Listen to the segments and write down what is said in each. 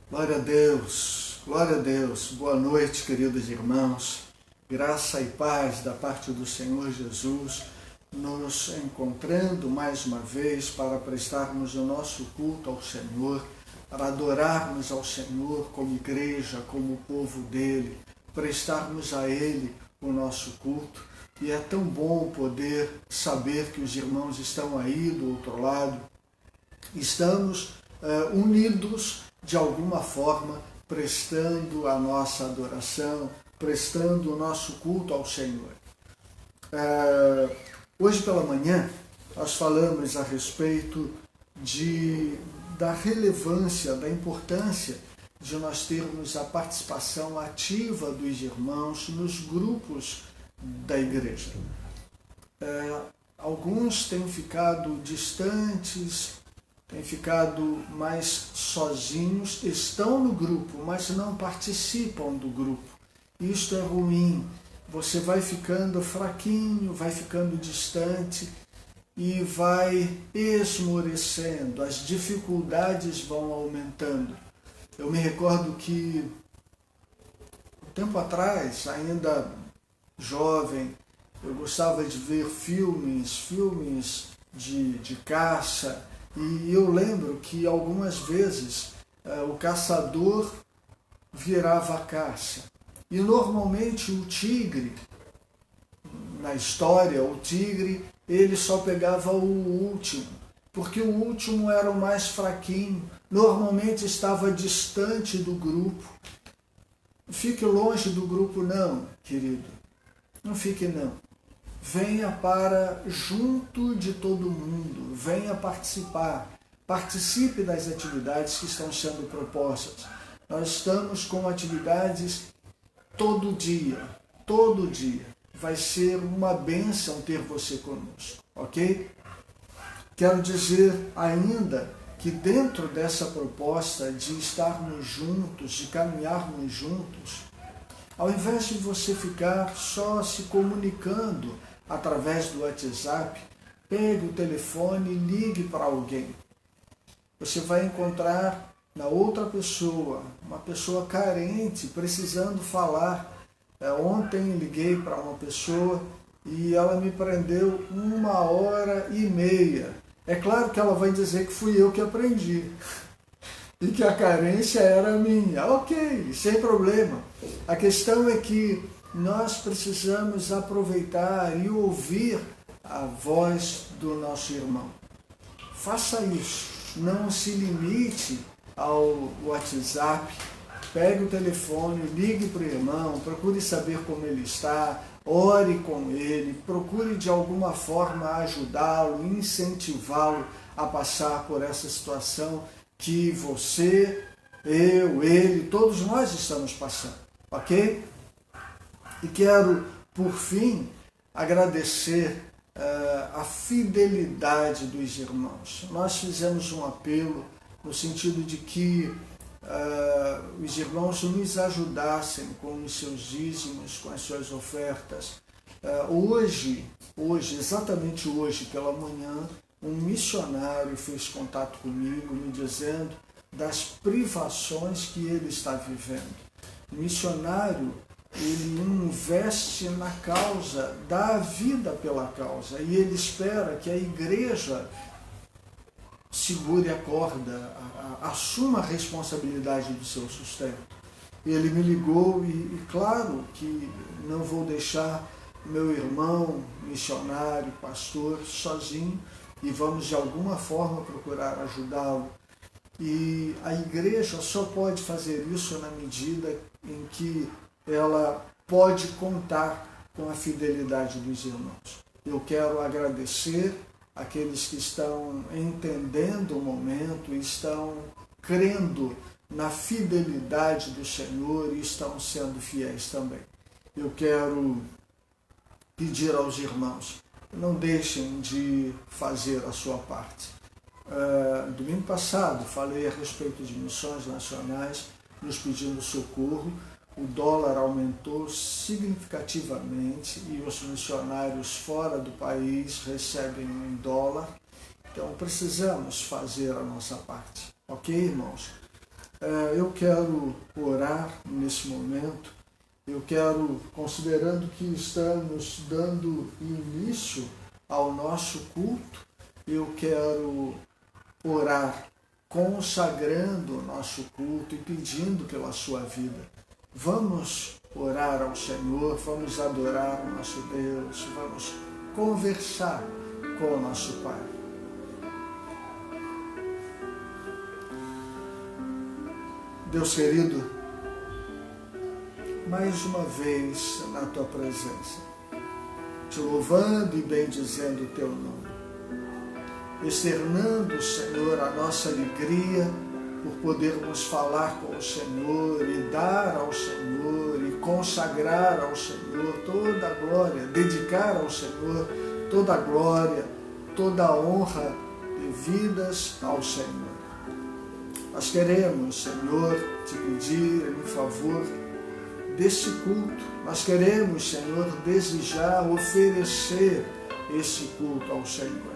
Glória a Deus, glória a Deus. Boa noite, queridos irmãos. Graça e paz da parte do Senhor Jesus, nos encontrando mais uma vez para prestarmos o nosso culto ao Senhor, para adorarmos ao Senhor como igreja, como povo dele, prestarmos a Ele o nosso culto. E é tão bom poder saber que os irmãos estão aí do outro lado. Estamos unidos de alguma forma, prestando a nossa adoração, prestando o nosso culto ao Senhor. Hoje pela manhã nós falamos a respeito da relevância, da importância de nós termos a participação ativa dos irmãos nos grupos da igreja. Alguns têm ficado distantes, têm ficado mais sozinhos, estão no grupo, mas não participam do grupo. Isto é ruim. Você vai ficando fraquinho, vai ficando distante e vai esmorecendo, as dificuldades vão aumentando. Eu me recordo que, um tempo atrás, ainda jovem, eu gostava de ver filmes de caça, e eu lembro que algumas vezes o caçador virava a caça. E normalmente o tigre, na história, o tigre, ele só pegava o último, porque o último era o mais fraquinho, normalmente estava distante do grupo. Fique longe do grupo não, querido, não fique não. Venha para junto de todo mundo, venha participar, participe das atividades que estão sendo propostas. Nós estamos com atividades todo dia, vai ser uma bênção ter você conosco, ok? Quero dizer ainda que dentro dessa proposta de estarmos juntos, de caminharmos juntos, ao invés de você ficar só se comunicando através do WhatsApp, pegue o telefone e ligue para alguém. Você vai encontrar na outra pessoa, uma pessoa carente, precisando falar. Ontem liguei para uma pessoa e ela me prendeu 1h30. É claro que ela vai dizer que fui eu que aprendi e que a carência era minha. Ok, sem problema. A questão é que nós precisamos aproveitar e ouvir a voz do nosso irmão. Faça isso. Não se limite ao WhatsApp. Pegue o telefone, ligue para o irmão, procure saber como ele está, ore com ele, procure de alguma forma ajudá-lo, incentivá-lo a passar por essa situação que você, eu, ele, todos nós estamos passando, ok? E quero, por fim, agradecer a fidelidade dos irmãos. Nós fizemos um apelo no sentido de que os irmãos nos ajudassem com os seus dízimos, com as suas ofertas. Hoje, exatamente hoje pela manhã, um missionário fez contato comigo me dizendo das privações que ele está vivendo. O missionário, ele investe na causa, dá a vida pela causa, e ele espera que a igreja segure a corda, assuma a responsabilidade do seu sustento. Ele me ligou e claro que não vou deixar meu irmão, missionário, pastor, sozinho, e vamos de alguma forma procurar ajudá-lo. E a igreja só pode fazer isso na medida em que ela pode contar com a fidelidade dos irmãos. Eu quero agradecer aqueles que estão entendendo o momento, estão crendo na fidelidade do Senhor e estão sendo fiéis também. Eu quero pedir aos irmãos, não deixem de fazer a sua parte. Domingo passado falei a respeito de missões nacionais, nos pedindo socorro. O dólar aumentou significativamente e os missionários fora do país recebem em dólar. Então precisamos fazer a nossa parte. Ok, irmãos? Eu quero orar nesse momento, eu quero, considerando que estamos dando início ao nosso culto, eu quero orar, consagrando o nosso culto e pedindo pela sua vida. Vamos orar ao Senhor, vamos adorar o nosso Deus, vamos conversar com o nosso Pai. Deus querido, mais uma vez na Tua presença, te louvando e bendizendo o Teu nome, externando, Senhor, a nossa alegria por podermos falar com o Senhor e dar ao Senhor e consagrar ao Senhor toda a glória, dedicar ao Senhor toda a glória, toda a honra devidas ao Senhor. Nós queremos, Senhor, te pedir em favor desse culto. Nós queremos, Senhor, desejar oferecer esse culto ao Senhor.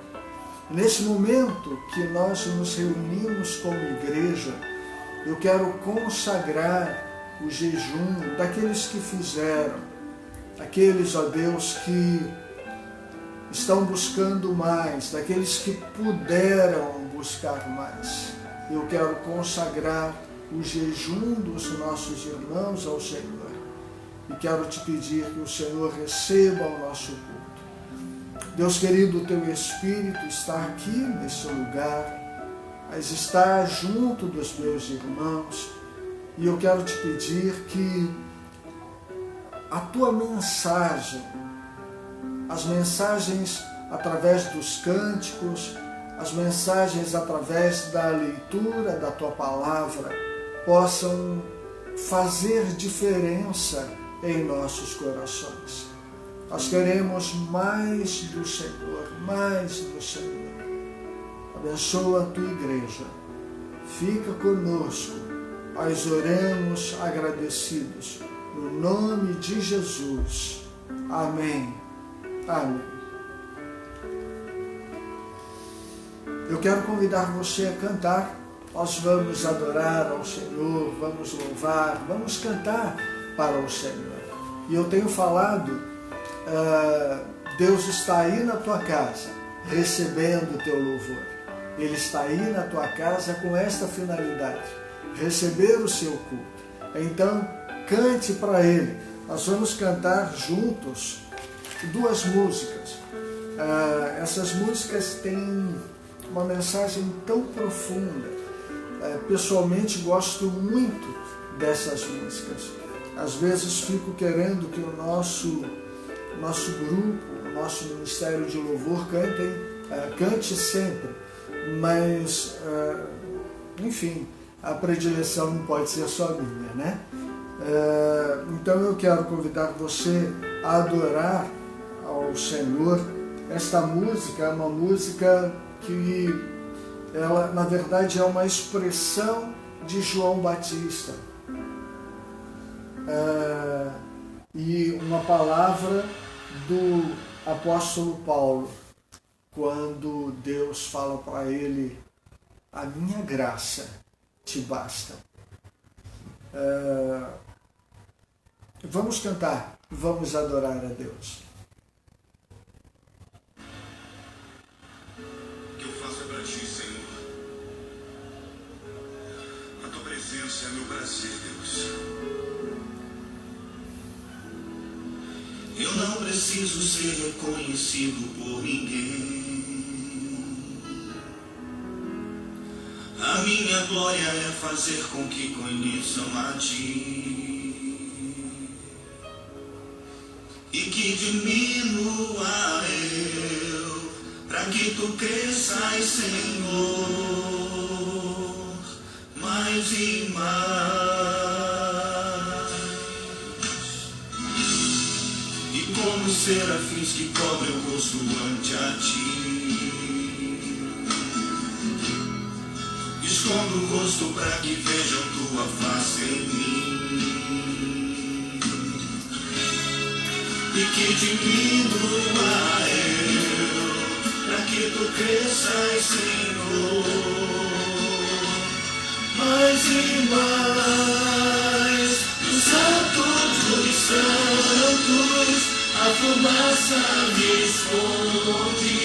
Nesse momento que nós nos reunimos como igreja, eu quero consagrar o jejum daqueles que fizeram, aqueles, ó Deus, que estão buscando mais, daqueles que puderam buscar mais. Eu quero consagrar o jejum dos nossos irmãos ao Senhor e quero te pedir que o Senhor receba o nosso culto. Deus querido, o Teu Espírito está aqui nesse lugar, mas está junto dos meus irmãos e eu quero te pedir que a Tua mensagem, as mensagens através dos cânticos, as mensagens através da leitura da Tua Palavra possam fazer diferença em nossos corações. Nós queremos mais do Senhor, mais do Senhor. Abençoa a Tua igreja. Fica conosco. Nós oramos agradecidos. No nome de Jesus. Amém. Amém. Eu quero convidar você a cantar. Nós vamos adorar ao Senhor, vamos louvar, vamos cantar para o Senhor. E eu tenho falado, Deus está aí na tua casa, recebendo o teu louvor. Ele está aí na tua casa com esta finalidade, receber o seu culto. Então, cante para Ele. Nós vamos cantar juntos 2 músicas. Essas músicas têm uma mensagem tão profunda. Pessoalmente gosto muito dessas músicas. Às vezes fico querendo que o nosso grupo, o nosso Ministério de Louvor cante sempre, mas enfim, a predileção não pode ser só minha, né? Então eu quero convidar você a adorar ao Senhor. Esta música é uma música que ela, na verdade, é uma expressão de João Batista. E uma palavra do apóstolo Paulo, quando Deus fala para ele: a minha graça te basta. Vamos cantar, vamos adorar a Deus. É meu prazer, Deus. Eu não preciso ser reconhecido por ninguém. A minha glória é fazer com que conheçam a Ti e que diminua eu, para que Tu cresças, Senhor, mais e mais. E como serafins que cobrem o rosto ante a Ti, escondo o rosto para que vejam Tua face em mim e que diminua eu, para que Tu cresças, Senhor, mais e mais. No santo dos santos, a fumaça me esconde,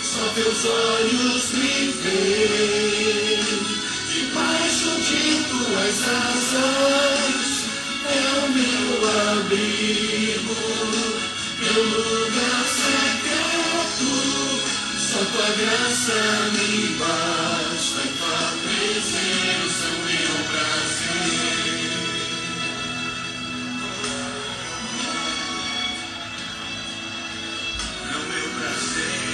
só teus olhos me veem. Debaixo de tuas asas é o meu abrigo, meu lugar secreto. Só tua graça me basta, e tua presença é o meu prazer. É o meu prazer.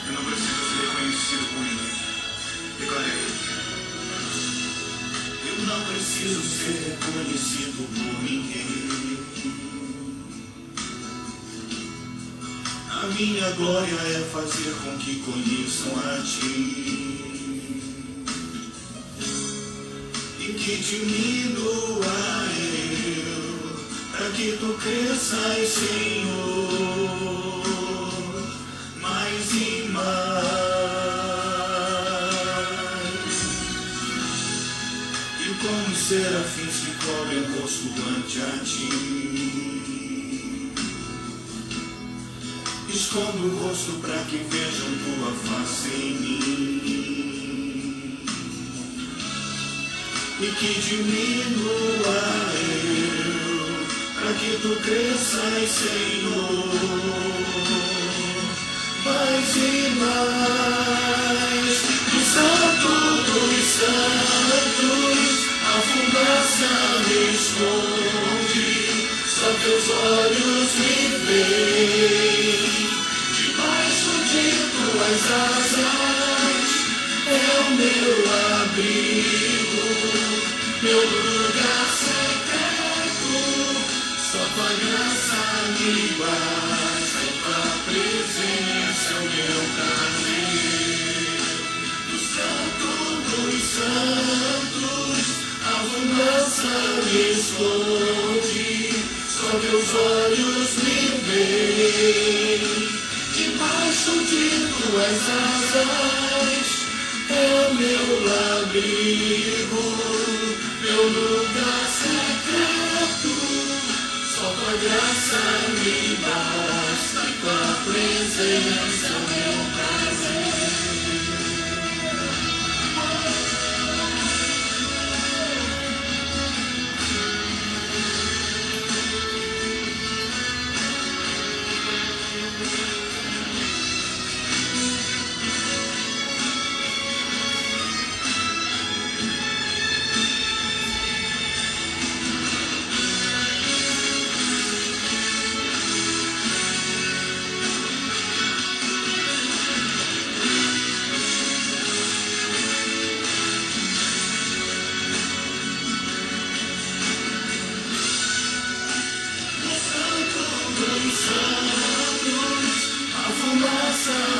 Eu não preciso ser reconhecido por ninguém. Declarei. Eu não preciso ser reconhecido por ninguém. A minha glória é fazer com que conheçam a Ti e que diminua eu, para que Tu cresças, Senhor, mais e mais. E como os serafins que cobrem o rosto ante a Ti, escondo o rosto para que vejam tua face em mim e que diminua eu, para que tu cresças, Senhor, mais e mais. No santo dos santos, a fumaça me esconde, só teus olhos me veem. Tuas asas é o meu abrigo, meu lugar secreto. Só tua graça me basta, e tua presença é o meu prazer. Do santo dos santos, a fumaça me esconde, só teus olhos me veem. Debaixo de tuas asas é o meu abrigo, meu lugar secreto. Só tua graça me basta, e tua presença é o meu prazer.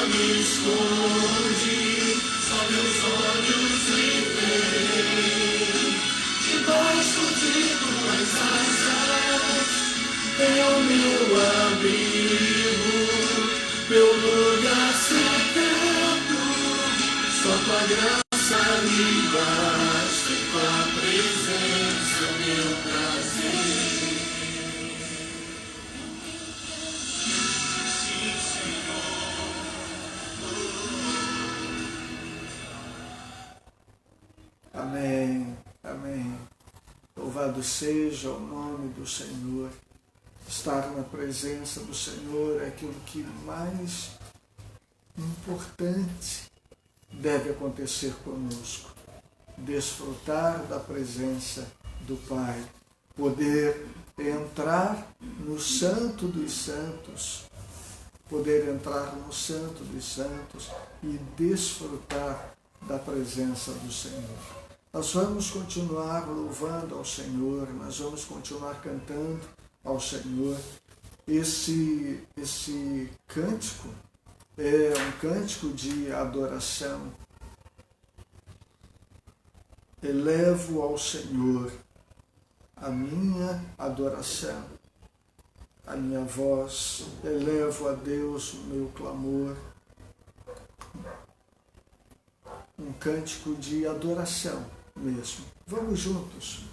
Me esconde, só meus olhos me veem. Debaixo de tuas asas é o meu abrigo, meu lugar secreto. Só tua graça me basta, e tua presença é meu prazer. Amém, amém. Louvado seja o nome do Senhor. Estar na presença do Senhor é aquilo que mais importante deve acontecer conosco. Desfrutar da presença do Pai. Poder entrar no Santo dos Santos. Poder entrar no Santo dos Santos e desfrutar da presença do Senhor. Nós vamos continuar louvando ao Senhor, nós vamos continuar cantando ao Senhor. Esse cântico é um cântico de adoração. Elevo ao Senhor a minha adoração, a minha voz, elevo a Deus o meu clamor. Um cântico de adoração mesmo. Vamos juntos.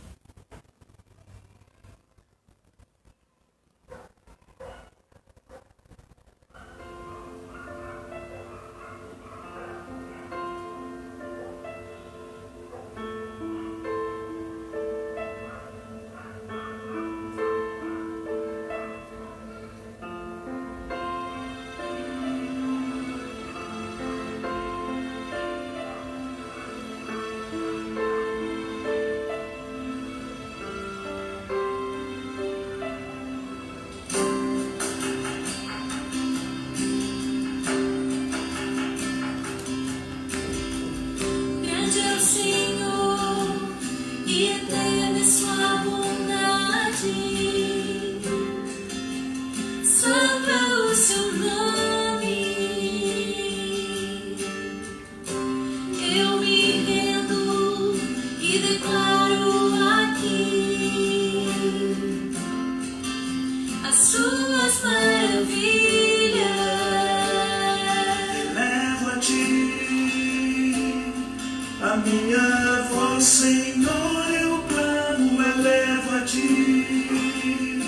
A minha voz, Senhor, eu clamo, elevo a Ti.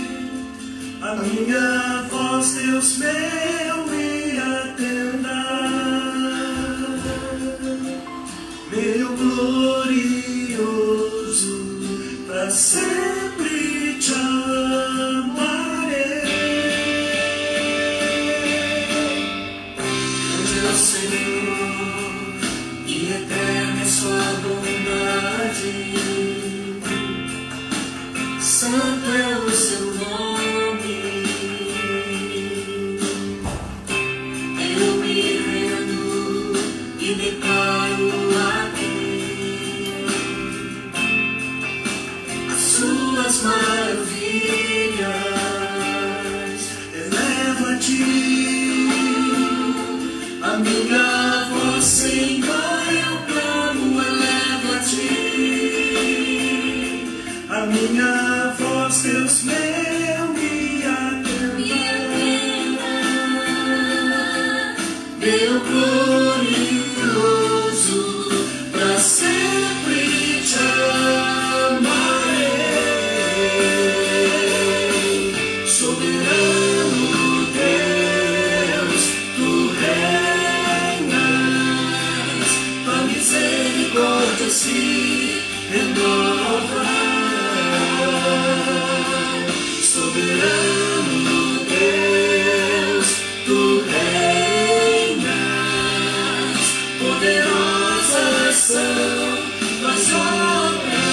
A minha voz, Deus meu, me atenda. Meu glorioso, para sempre te amarei. Grande é o Senhor, e eterna é sua bondade. Santo é o seu nome. Eu me rendo e declaro aqui as suas maravilhas. Elevo a Ti a minha voz, Senhor, eu clamo, elevo a Ti. A minha voz, Deus meu, me atenda. Meu glorioso, para sempre te amarei. Soberano Deus, Tu reinas, Tua misericórdia se renova. Soberano Deus, Tu reinas, poderosas são Tuas obras.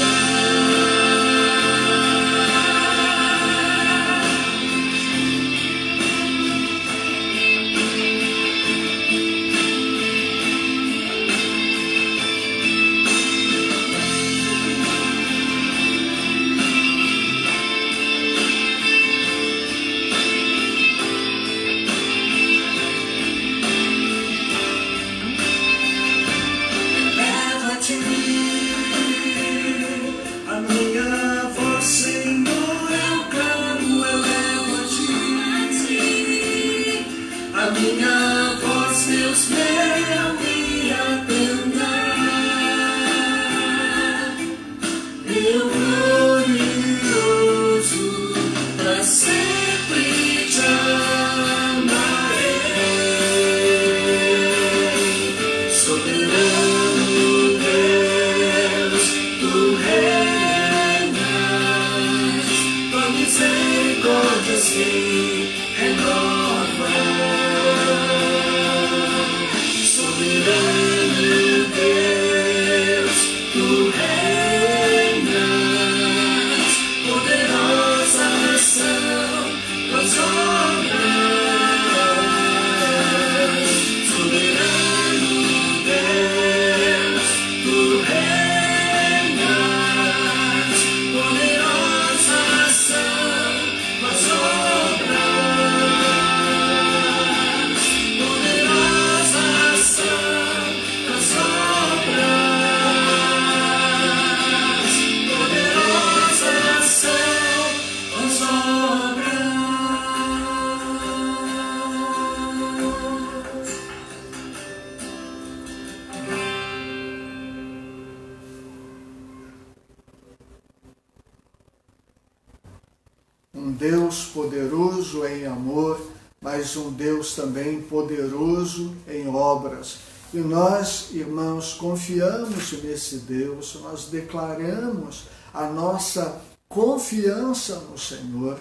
Deus poderoso em amor, mas um Deus também poderoso em obras. E nós, irmãos, confiamos nesse Deus, nós declaramos a nossa confiança no Senhor.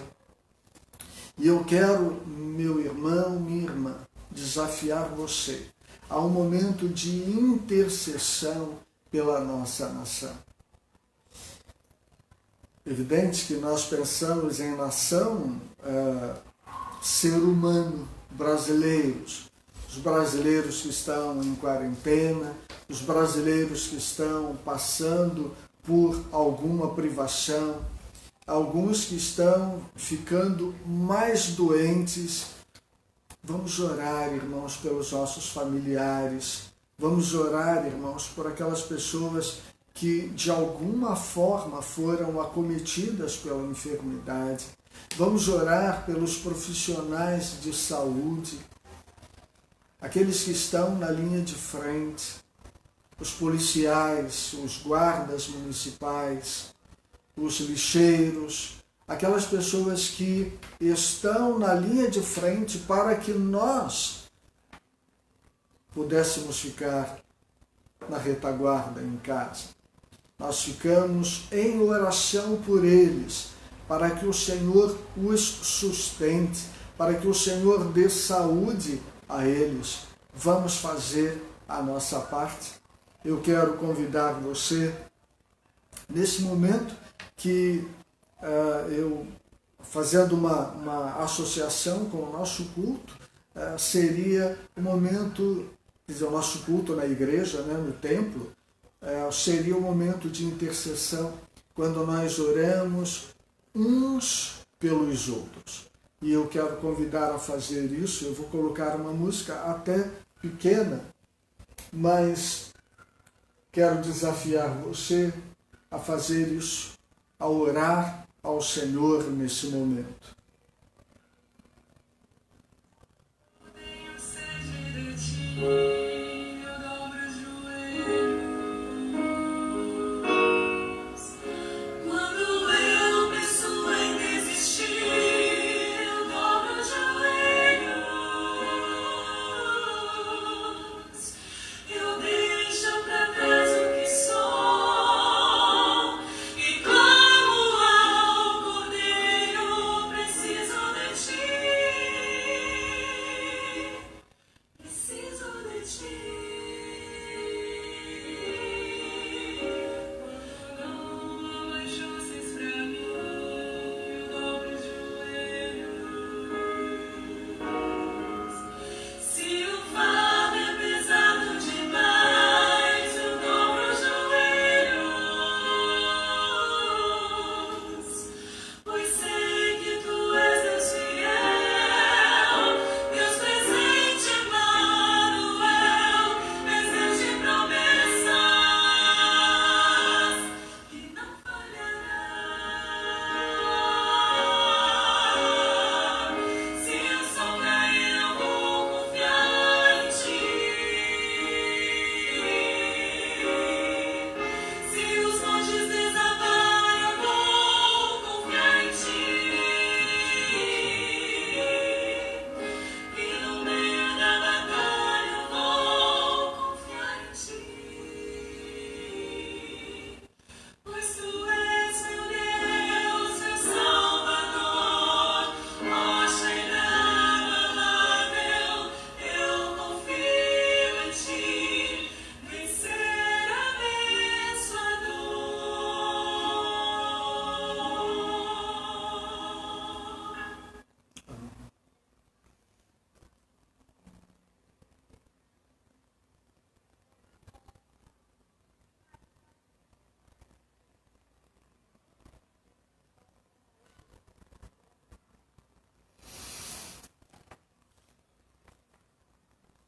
E eu quero, meu irmão, minha irmã, desafiar você a um momento de intercessão pela nossa nação. Evidente que nós pensamos em nação, ser humano, brasileiros. Os brasileiros que estão em quarentena, os brasileiros que estão passando por alguma privação, alguns que estão ficando mais doentes. Vamos orar, irmãos, pelos nossos familiares. Vamos orar, irmãos, por aquelas pessoas que de alguma forma foram acometidas pela enfermidade. Vamos orar pelos profissionais de saúde, aqueles que estão na linha de frente, os policiais, os guardas municipais, os lixeiros, aquelas pessoas que estão na linha de frente para que nós pudéssemos ficar na retaguarda em casa. Nós ficamos em oração por eles, para que o Senhor os sustente, para que o Senhor dê saúde a eles. Vamos fazer a nossa parte. Eu quero convidar você, nesse momento que eu, fazendo uma associação com o nosso culto, seria o momento, quer dizer, o nosso culto na igreja, né, no templo, seria o momento de intercessão, quando nós oramos uns pelos outros. E eu quero convidar a fazer isso. Eu vou colocar uma música até pequena, mas quero desafiar você a fazer isso, a orar ao Senhor nesse momento.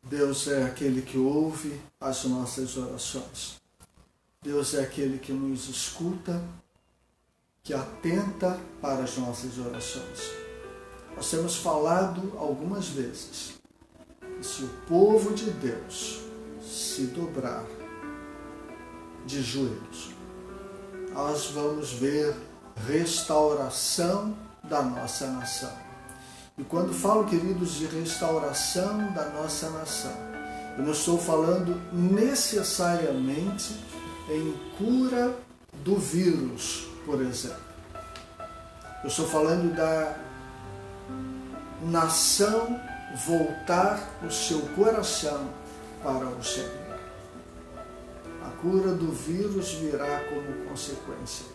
Deus é aquele que ouve as nossas orações. Deus é aquele que nos escuta, que atenta para as nossas orações. Nós temos falado algumas vezes que se o povo de Deus se dobrar de joelhos, nós vamos ver restauração da nossa nação. E quando falo, queridos, de restauração da nossa nação, eu não estou falando necessariamente em cura do vírus, por exemplo. Eu estou falando da nação voltar o seu coração para o Senhor. A cura do vírus virá como consequência.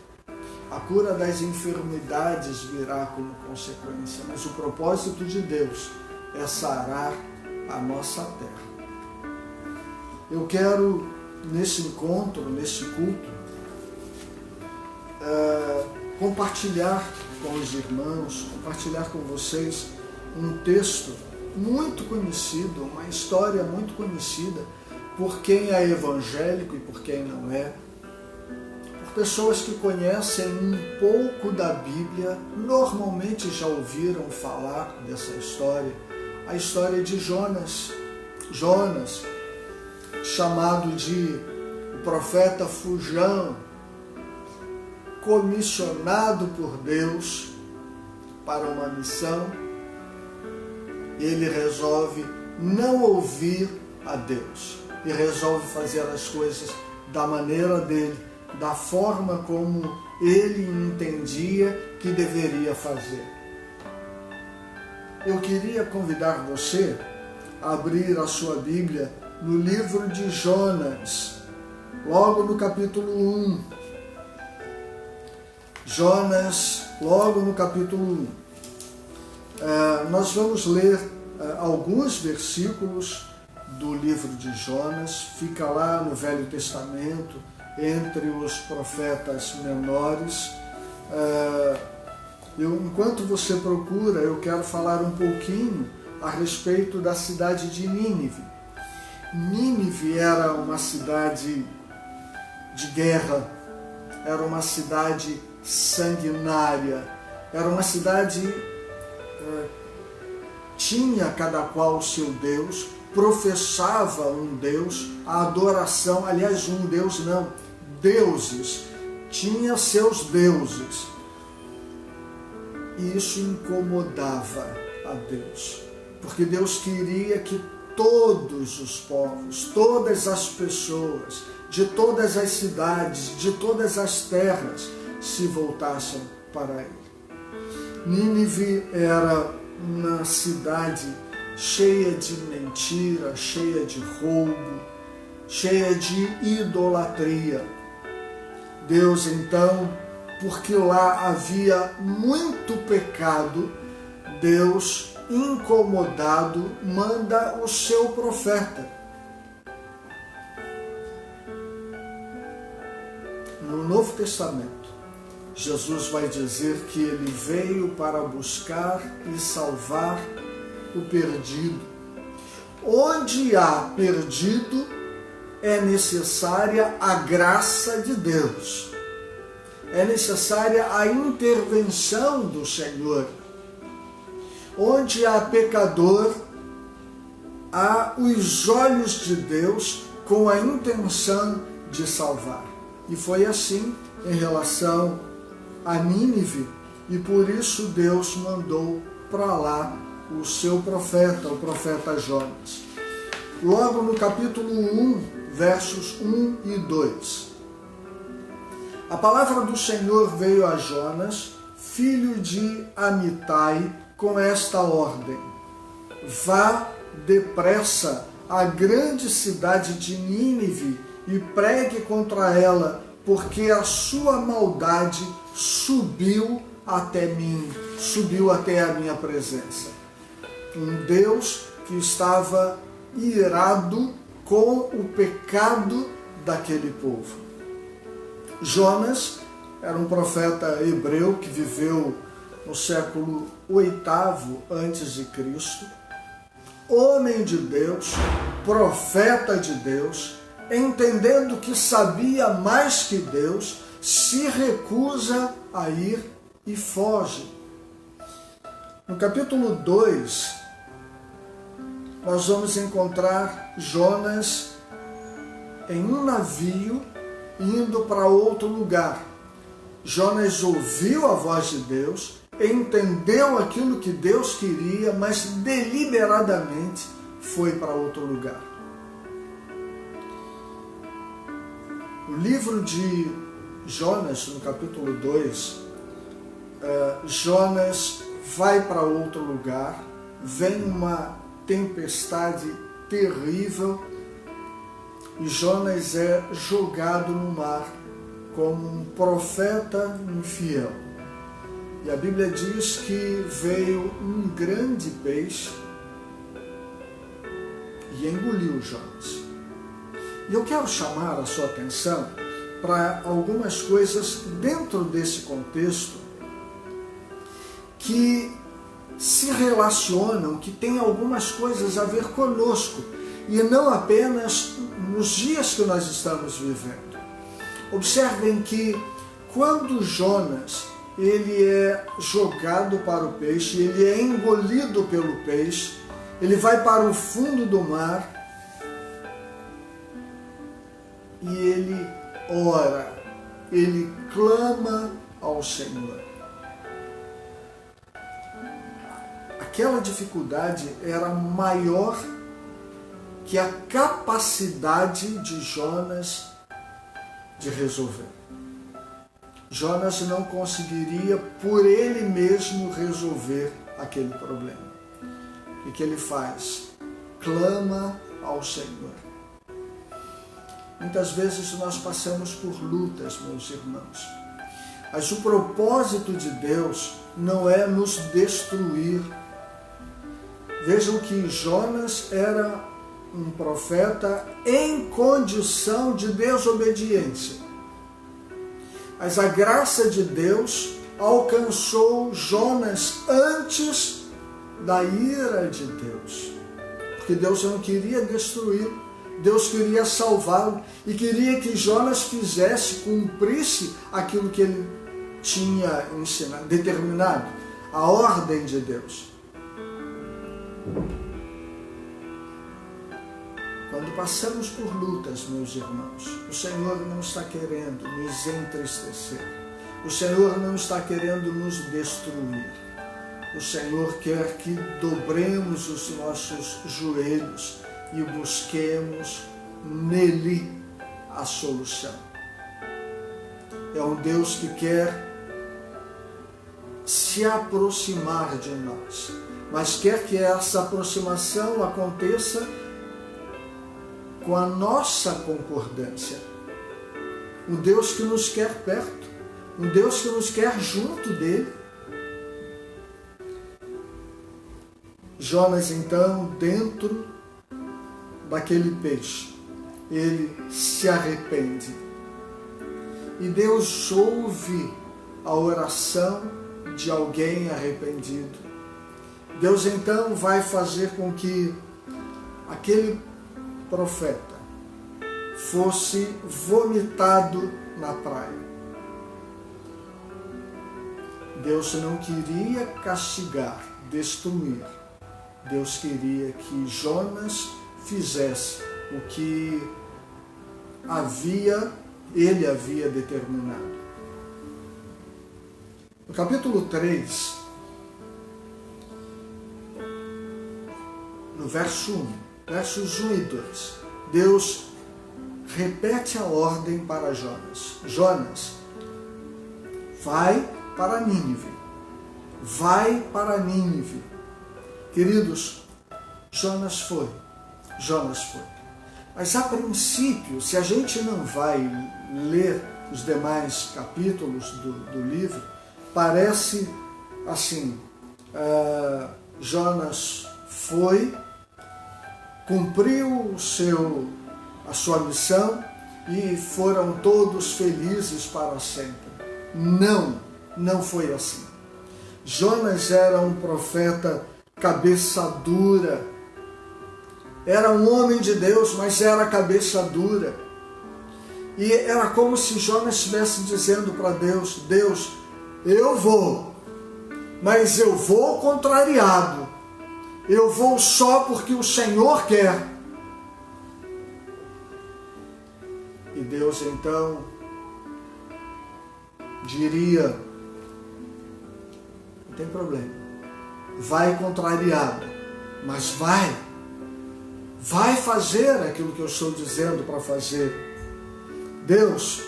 A cura das enfermidades virá como consequência. Mas o propósito de Deus é sarar a nossa terra. Eu quero, nesse encontro, nesse culto, compartilhar com os irmãos, compartilhar com vocês um texto muito conhecido, uma história muito conhecida por quem é evangélico e por quem não é, por pessoas que conhecem um pouco da Bíblia, normalmente já ouviram falar dessa história, a história de Jonas. Jonas, chamado de o profeta fujão, comissionado por Deus para uma missão, ele resolve não ouvir a Deus e resolve fazer as coisas da maneira dele, da forma como ele entendia que deveria fazer. Eu queria convidar você a abrir a sua Bíblia no livro de Jonas, logo no capítulo 1. Jonas, logo no capítulo 1. Nós vamos ler alguns versículos do livro de Jonas, fica lá no Velho Testamento, entre os profetas menores. Enquanto você procura, eu quero falar um pouquinho a respeito da cidade de Nínive. Nínive era uma cidade de guerra, era uma cidade sanguinária, era uma cidade tinha cada qual o seu Deus, professava um Deus, a adoração, aliás, um Deus não, deuses, tinha seus deuses. E isso incomodava a Deus, porque Deus queria que todos os povos, todas as pessoas, de todas as cidades, de todas as terras, se voltassem para Ele. Nínive era uma cidade cheia de mentira, cheia de roubo, cheia de idolatria. Deus, então, porque lá havia muito pecado, Deus, incomodado, manda o seu profeta. No Novo Testamento, Jesus vai dizer que ele veio para buscar e salvar o perdido. Onde há perdido, é necessária a graça de Deus. É necessária a intervenção do Senhor. Onde há pecador, há os olhos de Deus com a intenção de salvar. E foi assim em relação a Nínive, e por isso Deus mandou para lá o seu profeta, o profeta Jonas. Logo no capítulo 1, versos 1 e 2. A palavra do Senhor veio a Jonas, filho de Amitai, com esta ordem: vá depressa à grande cidade de Nínive e pregue contra ela, porque a sua maldade subiu até mim, subiu até a minha presença. Um Deus que estava irado com o pecado daquele povo. Jonas era um profeta hebreu que viveu no século VIII a.C., homem de Deus, profeta de Deus, entendendo que sabia mais que Deus, se recusa a ir e foge. No capítulo 2, nós vamos encontrar Jonas em um navio indo para outro lugar. Jonas ouviu a voz de Deus, entendeu aquilo que Deus queria, mas deliberadamente foi para outro lugar. O livro de Jonas, no capítulo 2, Jonas vai para outro lugar, vem uma tempestade terrível e Jonas é jogado no mar como um profeta infiel. E a Bíblia diz que veio um grande peixe e engoliu Jonas. E eu quero chamar a sua atenção para algumas coisas dentro desse contexto que se relacionam, que têm algumas coisas a ver conosco, e não apenas nos dias que nós estamos vivendo. Observem que quando Jonas ele é jogado para o peixe, ele é engolido pelo peixe, ele vai para o fundo do mar e ele ora, ele clama ao Senhor. Aquela dificuldade era maior que a capacidade de Jonas de resolver. Jonas não conseguiria por ele mesmo resolver aquele problema. O que ele faz? Clama ao Senhor. Muitas vezes nós passamos por lutas, meus irmãos. Mas o propósito de Deus não é nos destruir. Vejam que Jonas era um profeta em condição de desobediência. Mas a graça de Deus alcançou Jonas antes da ira de Deus. Porque Deus não queria destruir, Deus queria salvá-lo e queria que Jonas fizesse, cumprisse aquilo que ele tinha ensinado, determinado, a ordem de Deus. Quando passamos por lutas, meus irmãos, o Senhor não está querendo nos entristecer. O Senhor não está querendo nos destruir. O Senhor quer que dobremos os nossos joelhos e busquemos nele a solução. É um Deus que quer se aproximar de nós, mas quer que essa aproximação aconteça com a nossa concordância. Um Deus que nos quer perto, um Deus que nos quer junto dele. Jonas, então, dentro daquele peixe, ele se arrepende. E Deus ouve a oração de alguém arrependido. Deus, então, vai fazer com que aquele profeta fosse vomitado na praia. Deus não queria castigar, destruir. Deus queria que Jonas fizesse o que ele havia determinado. No capítulo 3, no verso 1, versos 1 e 2, Deus repete a ordem para Jonas. Jonas, vai para Nínive. Vai para Nínive. Queridos, Jonas foi. Mas a princípio, se a gente não vai ler os demais capítulos do livro, parece assim, Jonas foi, cumpriu a sua missão e foram todos felizes para sempre. Não foi assim. Jonas era um profeta cabeça dura. Era um homem de Deus, mas era cabeça dura. E era como se Jonas estivesse dizendo para Deus: Deus, eu vou, mas eu vou contrariado. Eu vou só porque o Senhor quer. E Deus então diria: o tem problema. Vai contrariado, mas vai fazer aquilo que eu estou dizendo para fazer. Deus,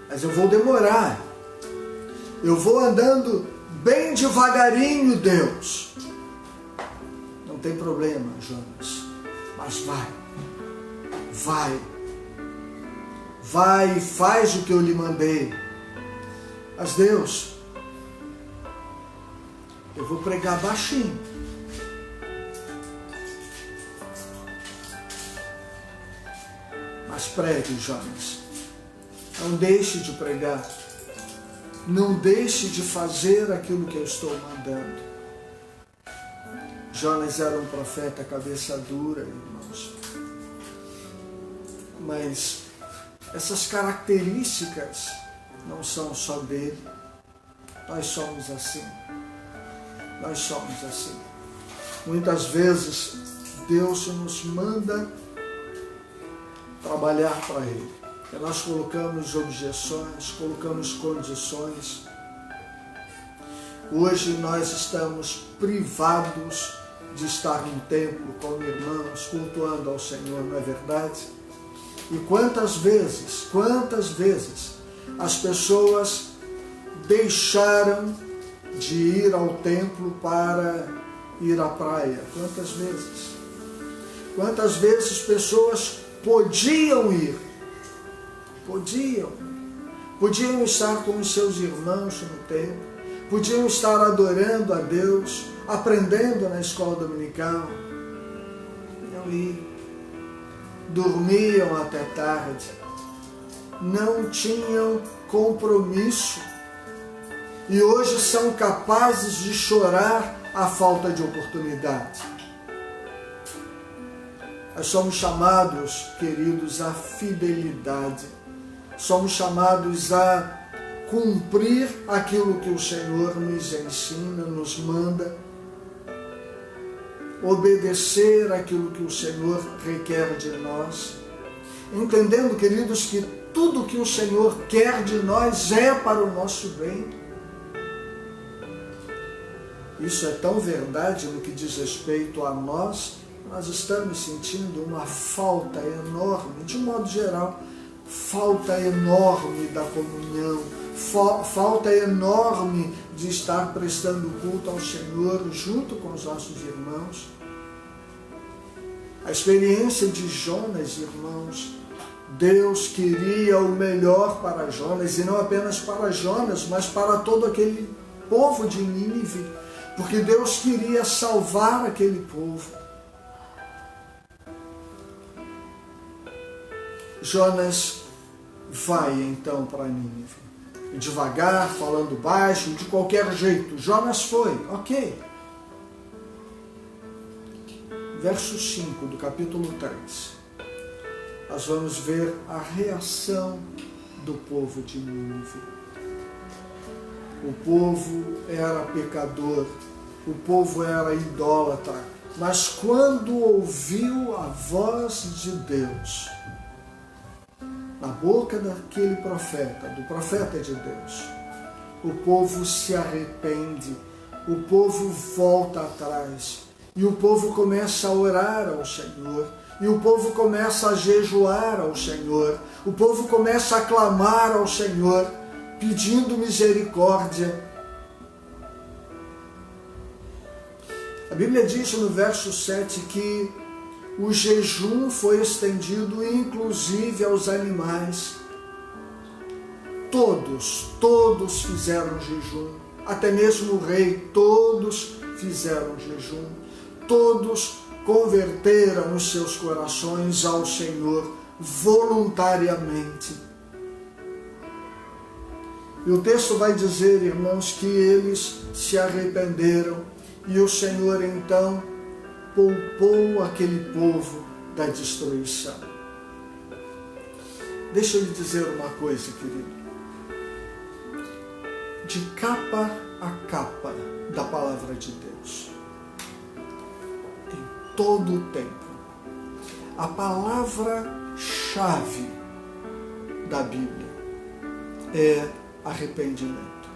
mas eu vou demorar. Eu vou andando bem devagarinho, Deus. Não tem problema, Jonas, mas vai e faz o que eu lhe mandei. Mas Deus, eu vou pregar baixinho. Mas pregue, Jonas. Não deixe de pregar. Não deixe de fazer aquilo que eu estou mandando. Jonas era um profeta cabeça dura, irmãos. Mas essas características não são só dele. Nós somos assim. Nós somos assim. Muitas vezes Deus nos manda trabalhar para Ele. E nós colocamos objeções, colocamos condições. Hoje nós estamos privados de estar no templo como irmãos, cultuando ao Senhor, não é verdade? E quantas vezes as pessoas deixaram de ir ao templo para ir à praia? Quantas vezes? Quantas vezes pessoas podiam ir? Podiam estar com os seus irmãos no templo, podiam estar adorando a Deus, aprendendo na escola dominical. Não iam, dormiam até tarde, não tinham compromisso e hoje são capazes de chorar a falta de oportunidade. Nós somos chamados, queridos, à fidelidade. Somos chamados a cumprir aquilo que o Senhor nos ensina, nos manda. Obedecer aquilo que o Senhor requer de nós. Entendendo, queridos, que tudo que o Senhor quer de nós é para o nosso bem. Isso é tão verdade no que diz respeito a nós. Nós estamos sentindo uma falta enorme, de um modo geral, falta enorme da comunhão, falta enorme de estar prestando culto ao Senhor junto com os nossos irmãos. A experiência de Jonas, irmãos, Deus queria o melhor para Jonas, e não apenas para Jonas, mas para todo aquele povo de Nínive, porque Deus queria salvar aquele povo. Jonas vai então para Nínive. Devagar, falando baixo, de qualquer jeito. Jonas foi, ok. Verso 5 do capítulo 3. Nós vamos ver a reação do povo de Nínive. O povo era pecador, o povo era idólatra, mas quando ouviu a voz de Deus, na boca daquele profeta, do profeta de Deus, o povo se arrepende, o povo volta atrás, e o povo começa a orar ao Senhor, e o povo começa a jejuar ao Senhor, o povo começa a clamar ao Senhor, pedindo misericórdia. A Bíblia diz no verso 7 que o jejum foi estendido inclusive aos animais. Todos fizeram jejum, até mesmo o rei, todos fizeram jejum, todos converteram os seus corações ao Senhor voluntariamente. E o texto vai dizer, irmãos, que eles se arrependeram e o Senhor então poupou aquele povo da destruição. Deixa eu lhe dizer uma coisa, querido. De capa a capa da palavra de Deus, em todo o tempo, a palavra-chave da Bíblia é arrependimento.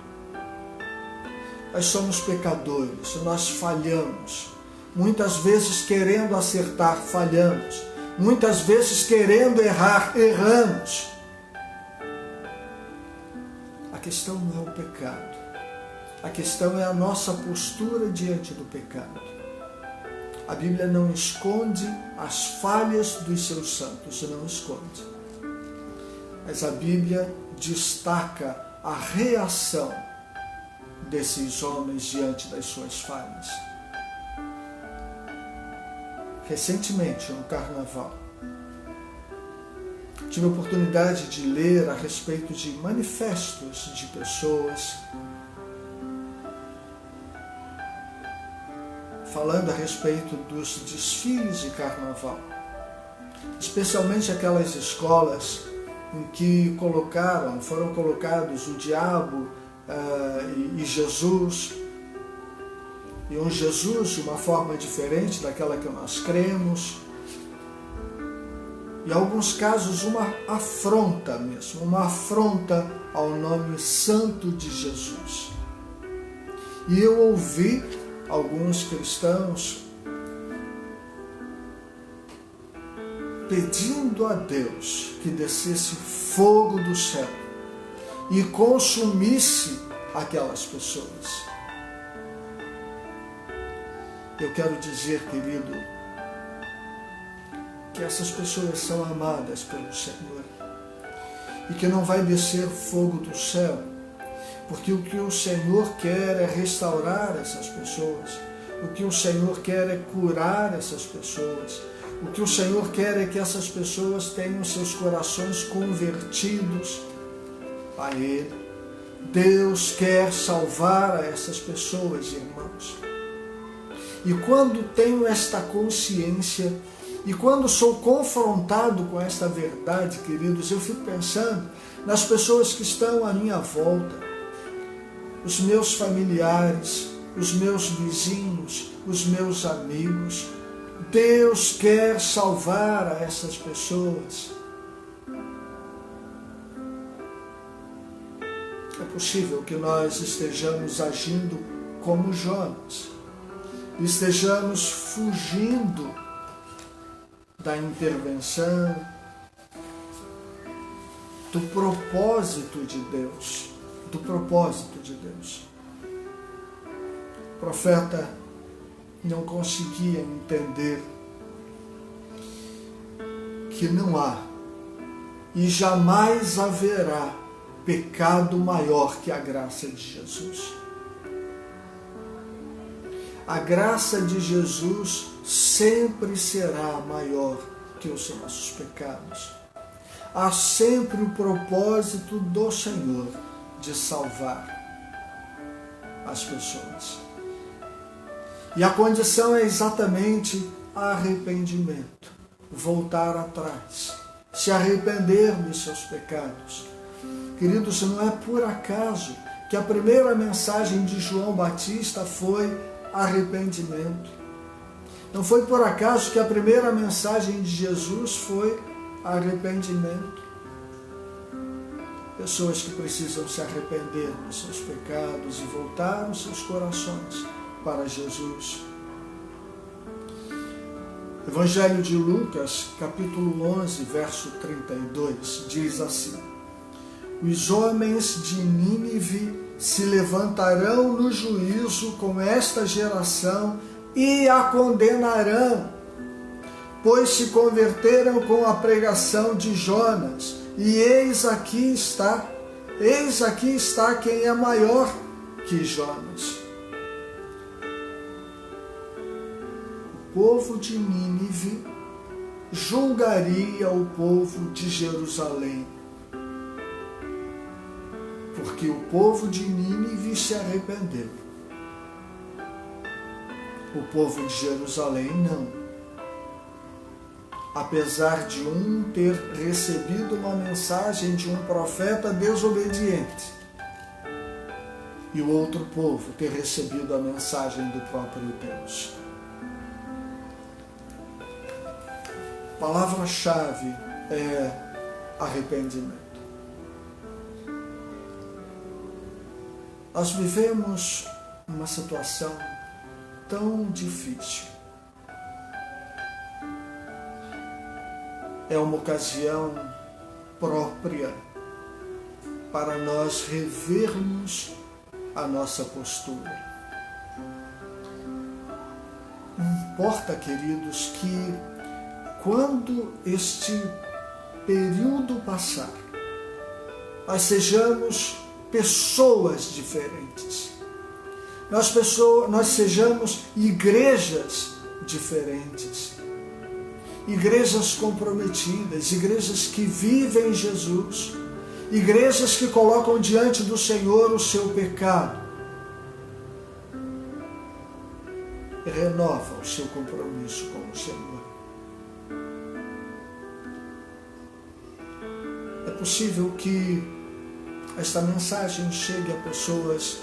Nós somos pecadores, nós falhamos. Muitas vezes querendo acertar, falhamos. Muitas vezes querendo errar, erramos. A questão não é o pecado. A questão é a nossa postura diante do pecado. A Bíblia não esconde as falhas dos seus santos, não esconde. Mas a Bíblia destaca a reação desses homens diante das suas falhas. Recentemente, no Carnaval, tive a oportunidade de ler a respeito de manifestos de pessoas falando a respeito dos desfiles de Carnaval, especialmente aquelas escolas em que foram colocados o diabo e Jesus, e um Jesus de uma forma diferente daquela que nós cremos, e em alguns casos uma afronta mesmo, uma afronta ao nome santo de Jesus. E eu ouvi alguns cristãos pedindo a Deus que descesse fogo do céu e consumisse aquelas pessoas. Eu quero dizer, querido, que essas pessoas são amadas pelo Senhor e que não vai descer fogo do céu, porque o que o Senhor quer é restaurar essas pessoas, o que o Senhor quer é curar essas pessoas, o que o Senhor quer é que essas pessoas tenham seus corações convertidos a Ele. Deus quer salvar a essas pessoas, irmãos. E quando tenho esta consciência, e quando sou confrontado com esta verdade, queridos, eu fico pensando nas pessoas que estão à minha volta, os meus familiares, os meus vizinhos, os meus amigos. Deus quer salvar a essas pessoas. É possível que nós estejamos agindo como Jonas, estejamos fugindo da intervenção, do propósito de Deus, do propósito de Deus. O profeta não conseguia entender que não há e jamais haverá pecado maior que a graça de Jesus. A graça de Jesus sempre será maior que os nossos pecados. Há sempre o propósito do Senhor de salvar as pessoas. E a condição é exatamente arrependimento, voltar atrás, se arrepender dos seus pecados. Queridos, não é por acaso que a primeira mensagem de João Batista foi arrependimento. Não foi por acaso que a primeira mensagem de Jesus foi arrependimento. Pessoas que precisam se arrepender dos seus pecados e voltar os seus corações para Jesus. Evangelho de Lucas, capítulo 11, verso 32, diz assim: os homens de Nínive se levantarão no juízo com esta geração e a condenarão, pois se converteram com a pregação de Jonas, e eis aqui está quem é maior que Jonas. O povo de Nínive julgaria o povo de Jerusalém, porque o povo de Nínive se arrependeu. O povo de Jerusalém não. Apesar de um ter recebido uma mensagem de um profeta desobediente e o outro povo ter recebido a mensagem do próprio Deus. A palavra-chave é arrependimento. Nós vivemos numa situação tão difícil. É uma ocasião própria para nós revermos a nossa postura. Importa, queridos, que quando este período passar, nós sejamos pessoas diferentes. Nós sejamos igrejas diferentes. Igrejas comprometidas, igrejas que vivem Jesus, igrejas que colocam diante do Senhor o seu pecado e renovam o seu compromisso com o Senhor. É possível que esta mensagem chegue a pessoas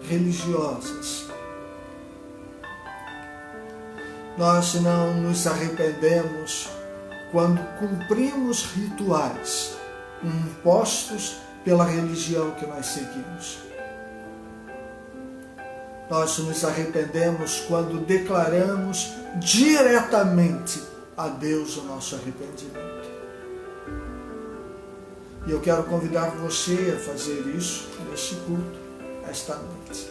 religiosas. Nós não nos arrependemos quando cumprimos rituais impostos pela religião que nós seguimos. Nós nos arrependemos quando declaramos diretamente a Deus o nosso arrependimento. E eu quero convidar você a fazer isso neste culto, esta noite.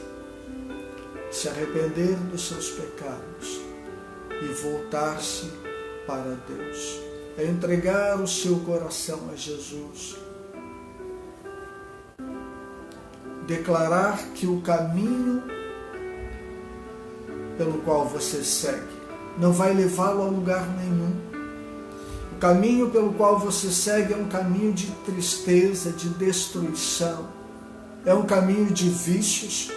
Se arrepender dos seus pecados e voltar-se para Deus. É entregar o seu coração a Jesus. Declarar que o caminho pelo qual você segue não vai levá-lo a lugar nenhum. O caminho pelo qual você segue é um caminho de tristeza, de destruição. É um caminho de vícios.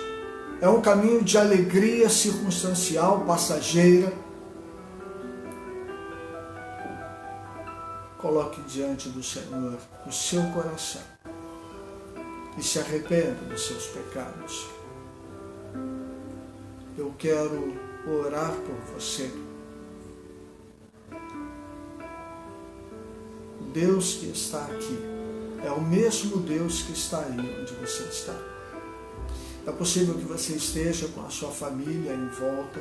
É um caminho de alegria circunstancial, passageira. Coloque diante do Senhor o seu coração e se arrependa dos seus pecados. Eu quero orar por você. O Deus que está aqui é o mesmo Deus que está aí onde você está. É possível que você esteja com a sua família em volta.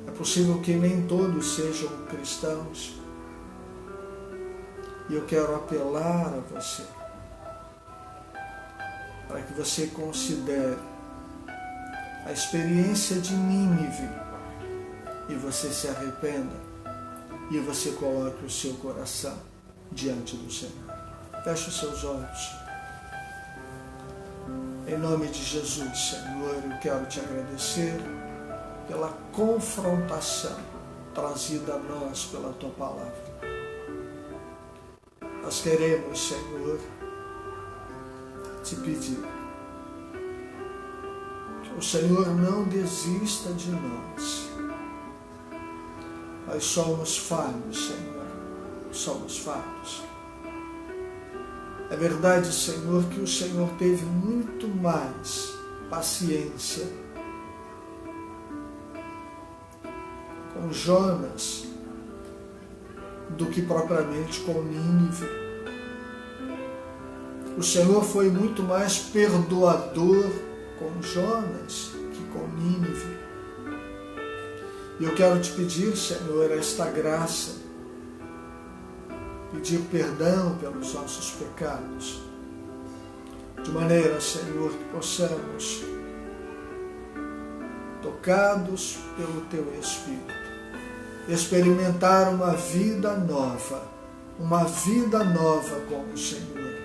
É possível que nem todos sejam cristãos. E eu quero apelar a você para que você considere a experiência de Nínive e você se arrependa e você coloque o seu coração diante do Senhor. Feche os seus olhos. Em nome de Jesus, Senhor, eu quero te agradecer pela confrontação trazida a nós pela Tua Palavra. Nós queremos, Senhor, te pedir que o Senhor não desista de nós. Nós somos falhos, Senhor, somos falhos. É verdade, Senhor, que o Senhor teve muito mais paciência com Jonas do que propriamente com Nínive. O Senhor foi muito mais perdoador com Jonas que com Nínive. E eu quero te pedir, Senhor, esta graça, pedir perdão pelos nossos pecados, de maneira, Senhor, que possamos, tocados pelo Teu Espírito, experimentar uma vida nova com o Senhor.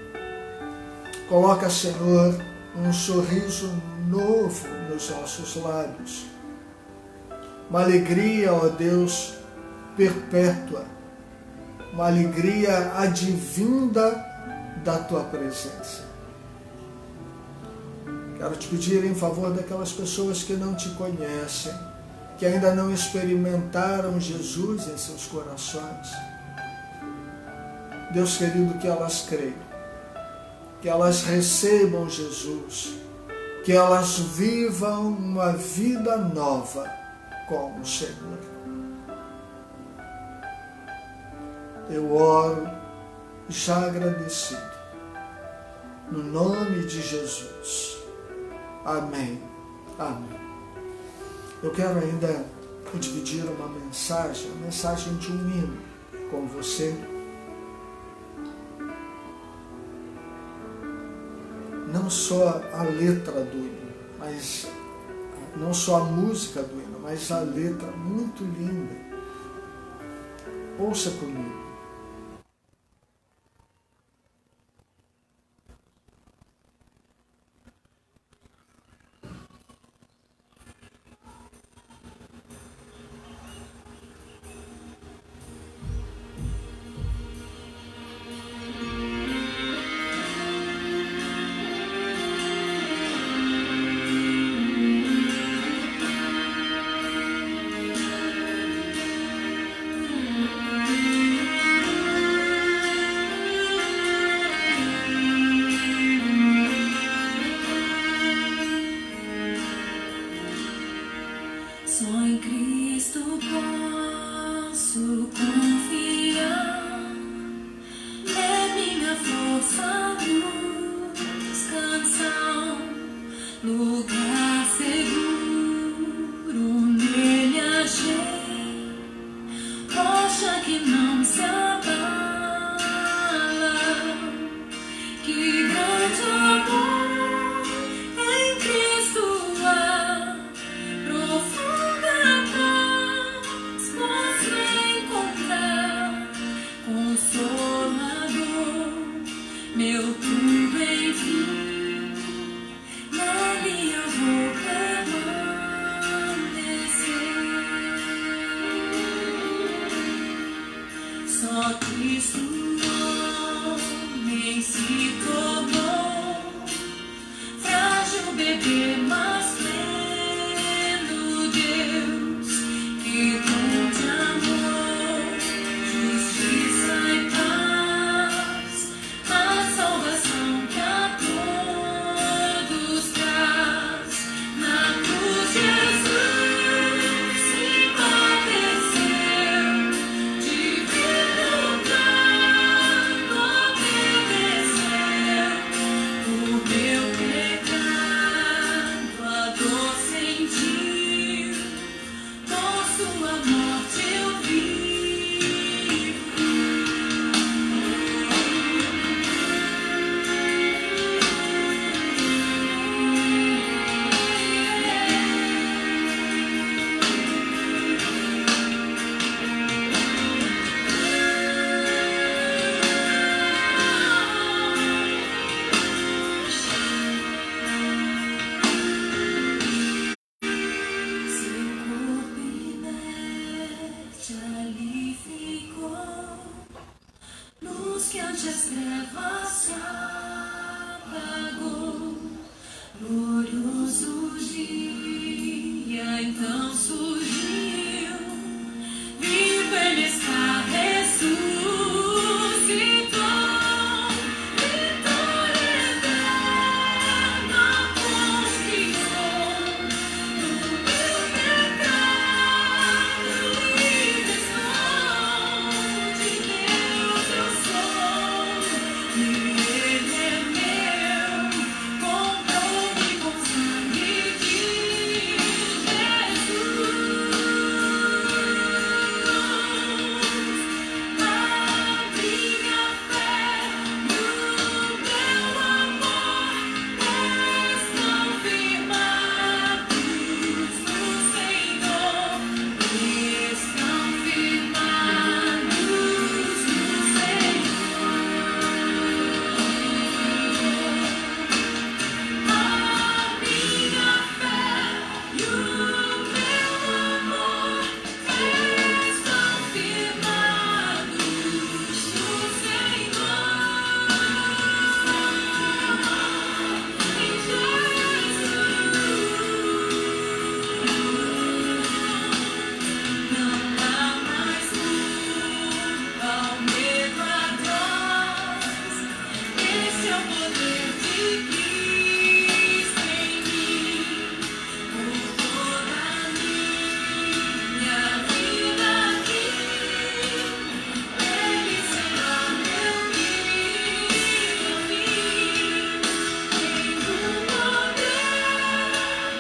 Coloca, Senhor, um sorriso novo nos nossos lábios, uma alegria, ó Deus, perpétua, uma alegria advinda da Tua presença. Quero te pedir em favor daquelas pessoas que não Te conhecem, que ainda não experimentaram Jesus em seus corações. Deus querido, que elas creiam, que elas recebam Jesus, que elas vivam uma vida nova com o Senhor. Eu oro já agradecido, no nome de Jesus. Amém Amém. Eu quero ainda dividir uma mensagem, a mensagem de um hino com você. Não só a letra do hino, mas não só a música do hino, mas a letra muito linda. Ouça comigo. Só em Cristo posso confiar, é minha força, luz, canção, lugar seguro nele achei, rocha que não se abala, que grande amor em Cristo há. Profunda paz posso encontrar, Consolador, meu tudo enfim, nele eu vou permanecer. Só Cristo homem se tornou, frágil bebê, mas pleno Deus, que conte amor, justiça e paz, a salvação que a todos traz. Na cruz Jesus se padeceu, divino plano obedeceu, por meu pecado a dor sentiu, por sua morte eu vivo. Seu corpo inerte ali ficou, luz que ante as trevas se apagou. Glorioso dia então surgiu, vivo ele está, ressuscitou, vitória eterna conquistou. Do meu pecado livre estou, de Deus eu sou, e Ele é meu, comprou-me com sangue de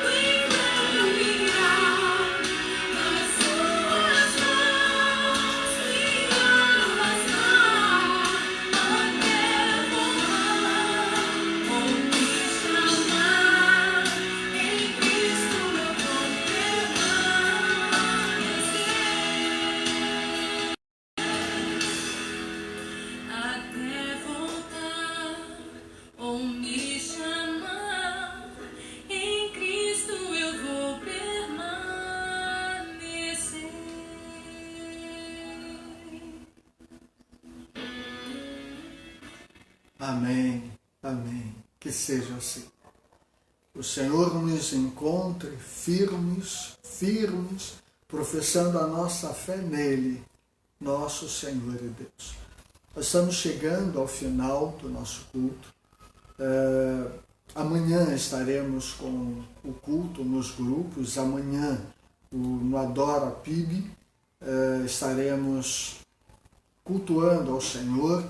We Amém, amém. Que seja assim. O Senhor nos encontre firmes, professando a nossa fé nele, nosso Senhor e Deus. Nós estamos chegando ao final do nosso culto. Amanhã estaremos com o culto nos grupos. Amanhã, no Adora PIB, estaremos cultuando ao Senhor,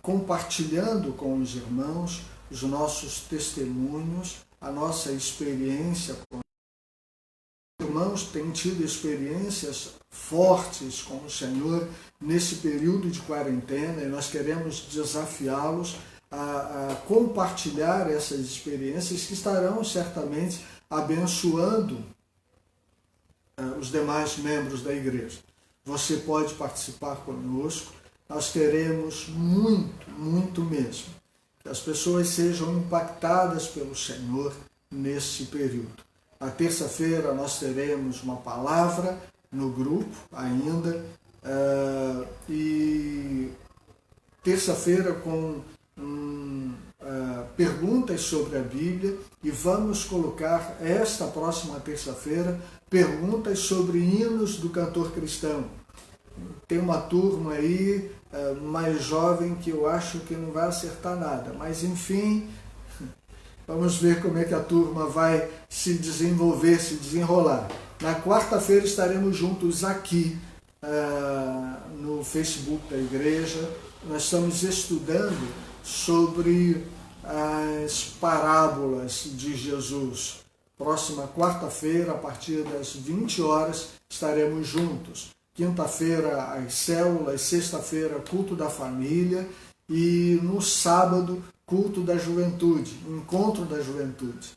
compartilhando com os irmãos os nossos testemunhos, a nossa experiência com os irmãos têm tido experiências fortes com o Senhor nesse período de quarentena e nós queremos desafiá-los a compartilhar essas experiências que estarão certamente abençoando os demais membros da igreja. Você pode participar conosco, nós queremos muito mesmo que as pessoas sejam impactadas pelo Senhor nesse período. Na terça-feira nós teremos uma palavra no grupo ainda, e terça-feira com perguntas sobre a Bíblia, e vamos colocar esta próxima terça-feira perguntas sobre hinos do cantor cristão. Tem uma turma aí mais jovem que eu acho que não vai acertar nada, mas enfim, vamos ver como é que a turma vai se desenvolver, se desenrolar. Na quarta-feira estaremos juntos aqui no Facebook da igreja. Nós estamos estudando sobre as parábolas de Jesus. Próxima quarta-feira, a partir das 20 horas, estaremos juntos. Quinta-feira, as células, sexta-feira, culto da família e no sábado, culto da juventude, encontro da juventude.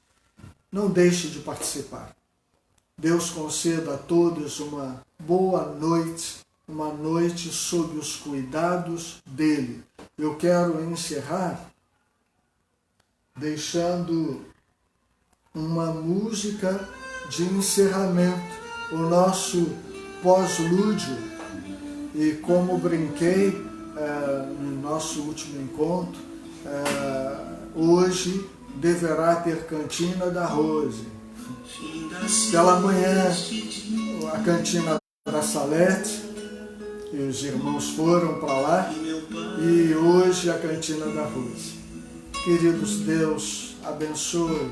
Não deixe de participar. Deus conceda a todos uma boa noite, uma noite sob os cuidados dele. Eu quero encerrar deixando uma música de encerramento, o nosso pós-lúdio, e como brinquei no nosso último encontro, hoje deverá ter cantina da Rose. Pela manhã, a cantina da Salete, e os irmãos foram para lá, e hoje a cantina da Rose. Queridos, Deus abençoe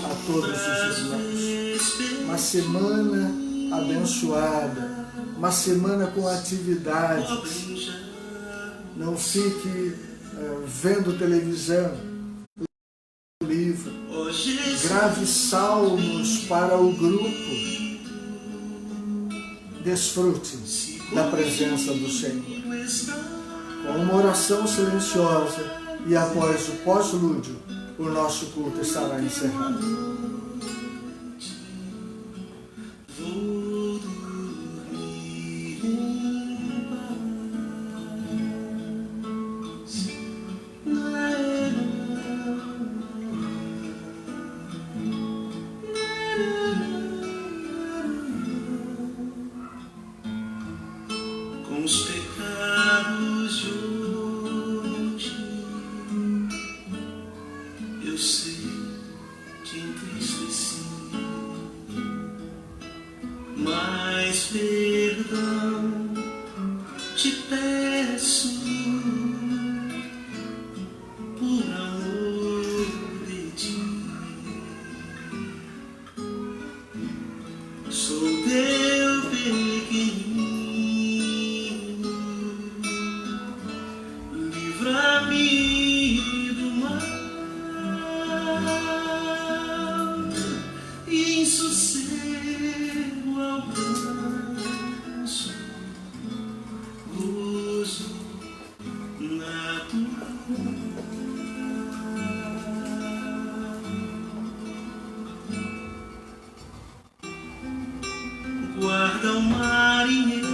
a todos os irmãos. Uma semana abençoada, uma semana com atividades. Não fique vendo televisão, livro. Grave salmos para o grupo. Desfrute da presença do Senhor. Com uma oração silenciosa e após o pós-lúdio, o nosso culto estará encerrado. Guarda o marinheiro,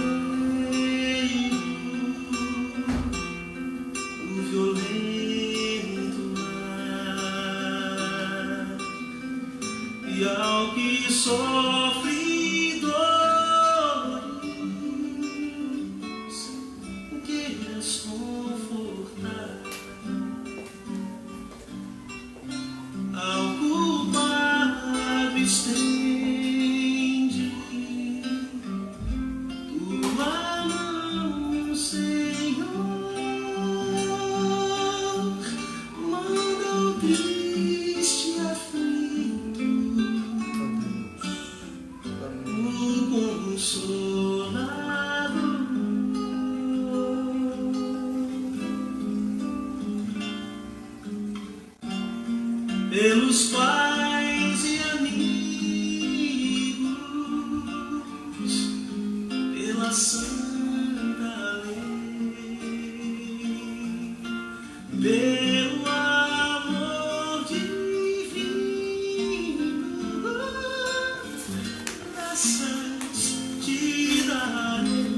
o violento mar, e ao que sofre dores, queiras confortar. pelos pais e amigos, pela santa lei, pelo amor divino, graças te darei.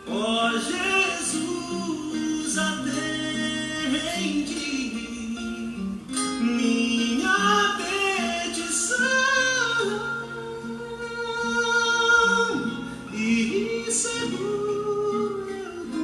Ó Jesus, atende minha petição e seguro eu vou.